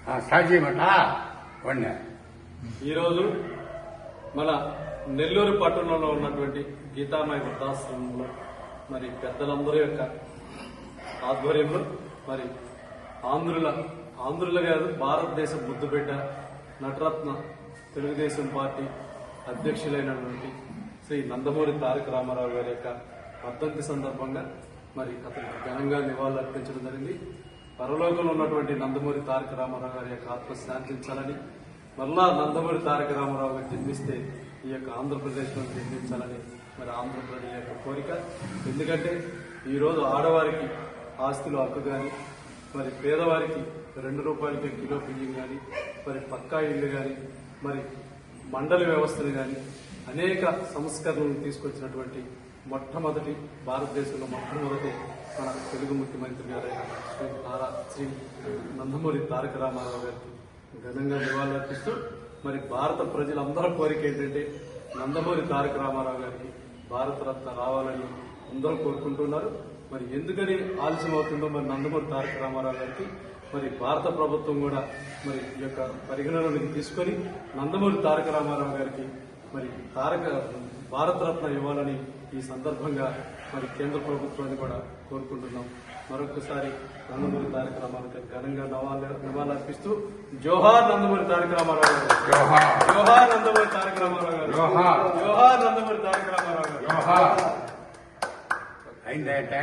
Start చేయమంట వాడిని. ఈరోజు మన నెల్లూరు పట్టణంలో ఉన్నటువంటి గీతామయ వృద్ధాశ్రమంలో మరి పెద్దలందరి యొక్క ఆధ్వర్యంలో మరి ఆంధ్రుల కాదు భారతదేశ ముద్దుబిడ్డ నటరత్న తెలుగుదేశం పార్టీ అధ్యక్షులైనటువంటి శ్రీ నందమూరి తారక రామారావు గారి యొక్క వర్ధంతి సందర్భంగా మరి అతనికి ఘనంగా నివాళులు అర్పించడం జరిగింది. పరలోకంలో ఉన్నటువంటి నందమూరి తారక రామారావు గారి యొక్క ఆత్మ శాంతించాలని, మరలా నందమూరి తారక రామారావు గారు జన్మిస్తే ఈ యొక్క ఆంధ్రప్రదేశ్లో జన్మించాలని మరి ఆంధ్రప్రదేశ్ యొక్క కోరిక. ఎందుకంటే ఈరోజు ఆడవారికి ఆస్తులు హక్కు కానీ, మరి పేదవారికి 2 రూపాయలకి కిలో బియ్యం కానీ, మరి పక్కా ఇళ్లు కానీ, మరి మండలి వ్యవస్థలు కానీ అనేక సంస్కరణలు తీసుకొచ్చినటువంటి మొట్టమొదటి భారతదేశంలో మొట్టమొదటి మన తెలుగు ముఖ్యమంత్రి గారైన శ్రీ నందమూరి తారక రామారావు గారికి ఘనంగా నివాళులర్పిస్తూ మరి భారత ప్రజలందరూ కోరిక ఏంటంటే నందమూరి తారక రామారావు గారికి భారతరత్న రావాలని అందరూ కోరుకుంటున్నారు. మరి ఎందుకని ఆలస్యం అవుతుందో మరి నందమూరి తారక రామారావు గారికి మరి భారత ప్రభుత్వం కూడా మరి ఈ యొక్క పరిగణనలోకి తీసుకొని నందమూరి తారక రామారావు గారికి మరి భారతరత్న ఇవ్వాలని ఈ సందర్భంగా మరి కేంద్ర ప్రభుత్వాన్ని కూడా కోరుకుంటున్నాం. మరొకసారి నందమూరి తారక రామారావు గారికి ఘనంగా నివాళులర్పిస్తూ జోహార్ నందమూరి తారక రామారావు గారు, జోహార్ నందమూరి తారక రామారావు గారు, జోహార్ నందమూరి తారక రామారావు గారు. అయిందంటే